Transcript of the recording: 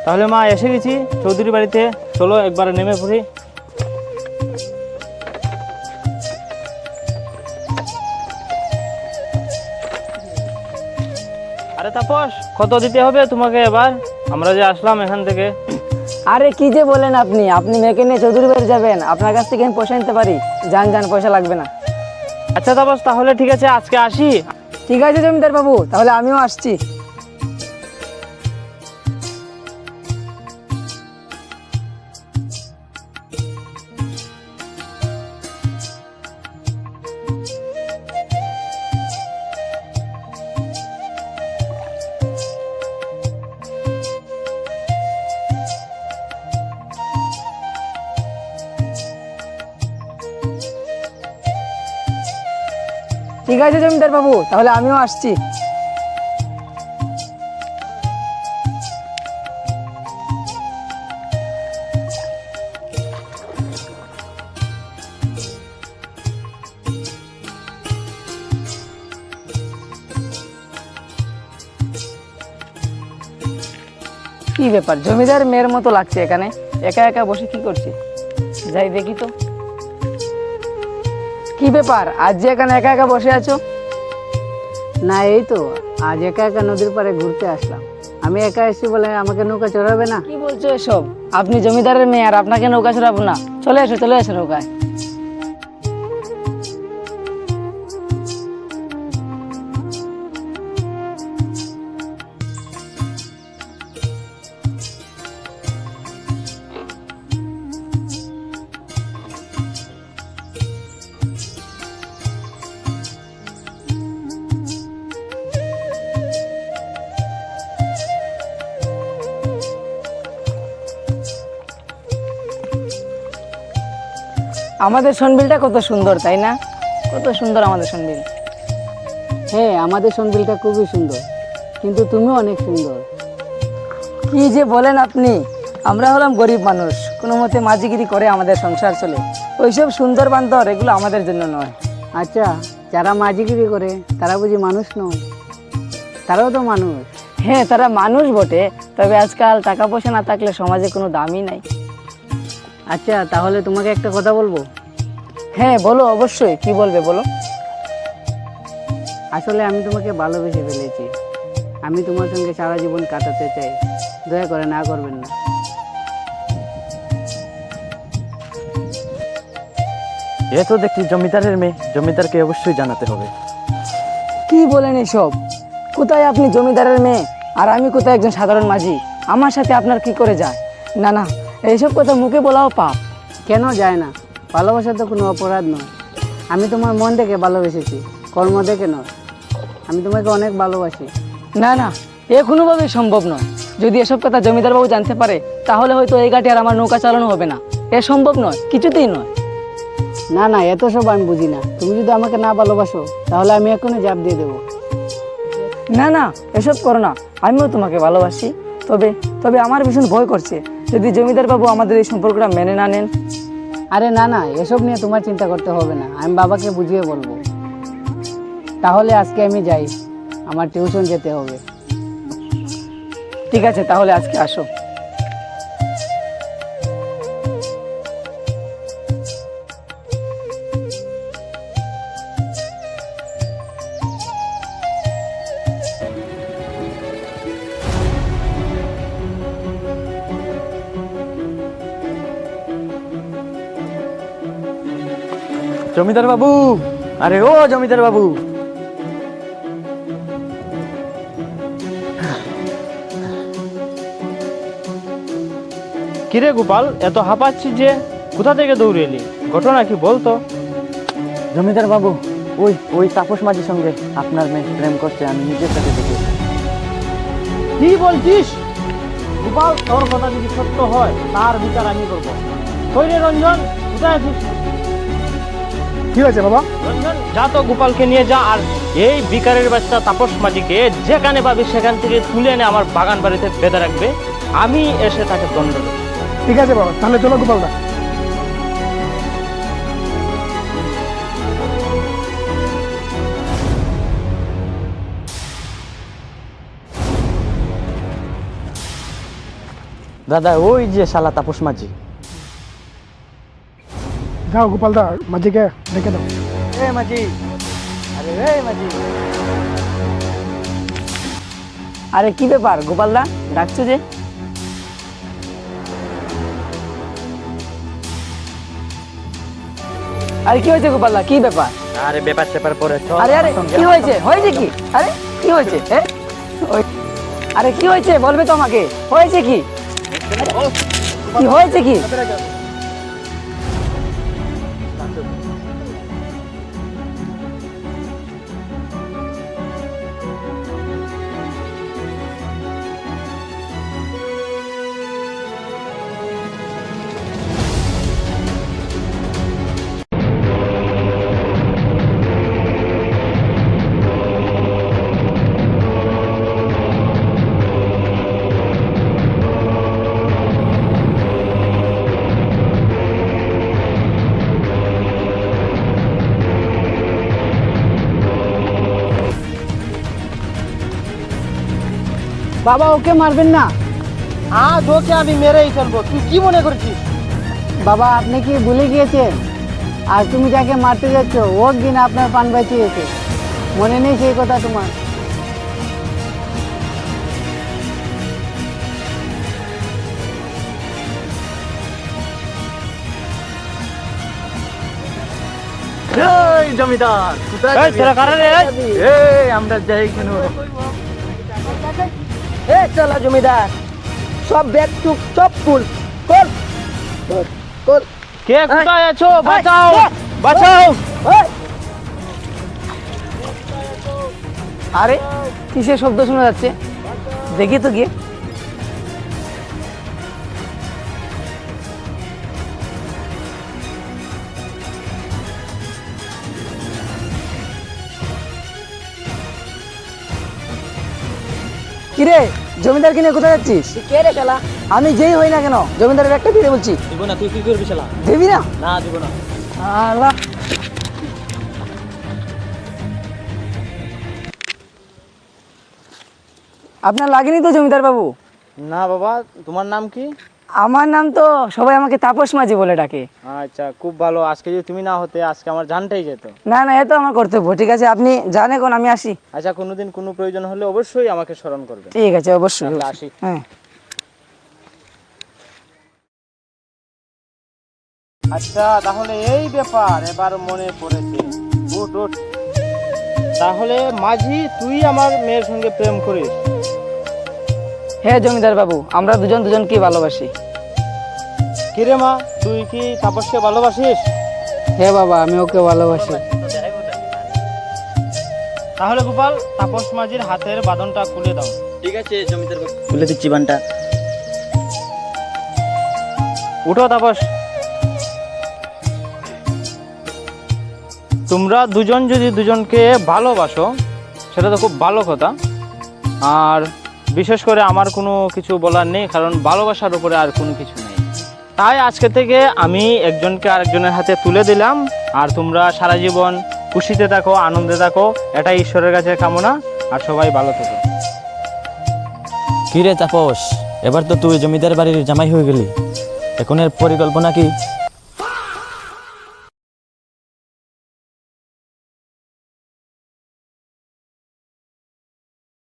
তাহলে মা এসে গেছি চৌধুরী বাড়িতে, চলো একবার নেমে পড়ি। আরে তাপস, কত দিতে হবে তোমাকে এবার? আমরা যে আসলাম এখান থেকে। আরে কি যে বলেন আপনি আপনি মেয়েকে নিয়ে চৌধুরী বাড়ি যাবেন, আপনার কাছ থেকে আমি পয়সা নিতে পারি। যান যান, পয়সা লাগবে না। আচ্ছা তাপস, তাহলে ঠিক আছে, আজকে আসি। ঠিক আছে জমিদার বাবু, তাহলে আমিও আসছি। ঠিক আছে জমিদার বাবু, তাহলে আমিও আসছি। কি ব্যাপার, জমিদার মেয়ের মতো লাগছে এখানে, একা একা বসে কি করছে? যাই দেখি তো। কি ব্যাপার, আজ যে এখানে একা একা বসে আছো? না এই তো, আজ একা একা নদীর পাড়ে ঘুরতে আসলাম। আমি একা এসেছি বলে আমাকে নৌকা চড়াবে না? কি বলছো এসব? আপনি জমিদারের মেয়ে আর আপনাকে নৌকা চড়াবো না? চলে এসো চলে এসো নৌকায়। আমাদের সনবিলটা কত সুন্দর, তাই না? কত সুন্দর আমাদের সনবিল। হ্যাঁ, আমাদের সনবিলটা খুবই সুন্দর, কিন্তু তুমিও অনেক সুন্দর। কি যে বলেন আপনি, আমরা হলাম গরিব মানুষ, কোনো মতে মাঝিগিরি করে আমাদের সংসার চলে। ওইসব সুন্দর বান্দর এগুলো আমাদের জন্য নয়। আচ্ছা, যারা মাঝিগিরি করে তারা বুঝি মানুষ নয়? তারাও তো মানুষ। হ্যাঁ, তারা মানুষ বটে, তবে আজকাল টাকা পয়সা না থাকলে সমাজে কোনো দামই নাই। আচ্ছা, তাহলে তোমাকে একটা কথা বলবো। হ্যাঁ বলো, অবশ্যই, কি বলবে বলো। আসলে আমি তোমাকে ভালোবেসে ফেলেছি, আমি তোমার সঙ্গে সারা জীবন কাটাতে চাই, দয়া করে না করবেন না। এ তো দেখছি জমিদারের মেয়ে, জমিদারকে অবশ্যই জানাতে হবে। কি বলেন এসব? কোথায় আপনি জমিদারের মেয়ে আর আমি কোথায় একজন সাধারণ মাঝি? আমার সাথে আপনার কি করে যায়? না না, এইসব কথা মুখে বলাও পাপ। কেন যায় না? ভালোবাসা তো কোনো অপরাধ নয়। আমি তোমার মন থেকে ভালোবেসেছি, কর্ম দেখে নয়। আমি তোমাকে অনেক ভালোবাসি। না না, এ কোনোভাবেই সম্ভব নয়। যদি এসব কথা জমিদার বাবু জানতে পারে, তাহলে হয়তো এই ঘাটে আর আমার নৌকা চালানো হবে না। এ সম্ভব নয়, কিছুতেই নয়। না না, এত সব আমি বুঝি না। তুমি যদি আমাকে না ভালোবাসো, তাহলে আমি এখনই জাপ দিয়ে দেবো। না না, এসব করো না, আমিও তোমাকে ভালোবাসি। তবে তবে আমার ভীষণ ভয় করছে, যদি জমিদার বাবু আমাদের এই সম্পর্কটা মেনে না নেন। আরে না না, এসব নিয়ে তোমার চিন্তা করতে হবে না, আমি বাবাকে বুঝিয়ে বলবো। তাহলে আজকে আমি যাই, আমার টিউশন যেতে হবে। ঠিক আছে, তাহলে আজকে আসো। জমিদার বাবু, আরে ও জমিদার বাবু। কিরে গোপাল, এত হাঁপাচ্ছিস যে? কোথা থেকে দৌড়ে এলি? ঘটনা কি বলতো? জমিদার বাবু, ওই ওই তাপস মাঝির সঙ্গে আপনার মেয়ে প্রেম করছে, আমি নিজের সাথে দেখি। কি বলছিস গোপাল? তোর কথা যদি সত্য হয় তার বিচার আমি করবো। কইরে রঞ্জন, কোথায় আছিস? কি হয়েছে বাবা? রঞ্জন, যা তো গোপালকে নিয়ে যা, আর এই বিকারের বাচ্চা তাপস মাঝিকে যেখানে পাবি সেখান থেকে তুলে এনে আমার বাগান বাড়িতে বেঁধে রাখবে, আমি এসে তাকে দণ্ড দেবো। ঠিক আছে বাবা, তাহলে চলো গোপালদা। দাদা ওই যে শালা তাপস মাঝি। যাও গোপালদা, মাঝিকে ডেকে দাও। এ মাঝি, আরে এ মাঝি। আরে কি ব্যাপার গোপালদা, ডাকছো যে? আরে কি হয়েছে গোপালদা, কি ব্যাপার? আরে ব্যাপার স্যাপার পরে চল। আরে আরে কি হয়েছে, হয়েছে কি? আরে কি হয়েছে? আরে কি হয়েছে বলবে তো আমাকে, হয়েছে কি? কি হয়েছে কি? বাবা ওকে মারবেন না। আজ ওকে আমি মেরেই ফেলবো, তুই কি মনে করছিস? বাবা আপনি কি ভুলে গিয়েছেন, আর তুমি যাকে মারতে যাচ্ছ ও কিনা আপনার প্রাণ বাঁচিয়েছে, মনে নেই সেই কথা তোমার? জমিদার আমরা যাই কেন? চলো জমিদার, সব ব্যাগ টুক সব ফুল কর কর। কে কোথায় আছো? বাঁচাও বাঁচাও। আরে কিসের শব্দ শোনা যাচ্ছে, দেখি তো গিয়ে। কিরে জমিদার কিনে কোথায় যাচ্ছিস? কে রে শালা? আমি যেই হই না কেন জমিদারের ব্যাগটা দিতে বলছি। দিব না, তুই কি করবি শালা? দেবি না? না দিব না। আল্লাহ, আপনার লাগেনি তো জমিদার বাবু? না বাবা, তোমার নাম কি? আমার নাম তো সবাই আমাকে তাপস মাঝি বলে ডাকে। আচ্ছা খুব ভালো, আজকে যদি তুমি না হতে আজকে আমার জানটাই যেত। না না, এ তো আমার কর্তব্য। ঠিক আছে আপনি যান এখন, আমি আসি। আচ্ছা কোনোদিন কোনো প্রয়োজন হলে অবশ্যই আমাকে স্মরণ করবে। ঠিক আছে অবশ্যই তাহলে অবশ্যই। আসি। হ্যাঁ আচ্ছা তাহলে এই ব্যাপার এবার মনে পড়েছে। উঠ উঠ। তাহলে মাঝি তুই আমার মেয়ের সঙ্গে প্রেম করিস? হ্যাঁ জমিদার বাবু, আমরা দুজন দুজনকে ভালোবাসি। কিরে মা, তুই কি তাপসকে ভালোবাসিস? হ্যাঁ বাবা, আমি ওকে ভালোবাসি। তাহলে গোপাল তাপস মাঝির হাতের বাঁধনটা খুলে দাও। ঠিক আছে জমিদার বাবু, খুলে দিচ্ছি বানটা। উঠো তাপস। তোমরা দুজন যদি দুজনকে ভালোবাসো সেটা তো খুব ভালো কথা, আর বিশেষ করে আমার কোনো কিছু বলার নেই, কারণ ভালোবাসার উপরে আর কোনো কিছু নেই। তাই আজকে থেকে আমি একজনকে আরেকজনের হাতে তুলে দিলাম, আর তোমরা সারা জীবন খুশিতে থাকো, আনন্দে থাকো, এটাই ঈশ্বরের কাছে কামনা। আর সবাই ভালো থেকো। কি রে তাপস, এবার তো তুই জমিদার বাড়ির জামাই হয়ে গেলি, এখন এর পরিকল্পনা কি?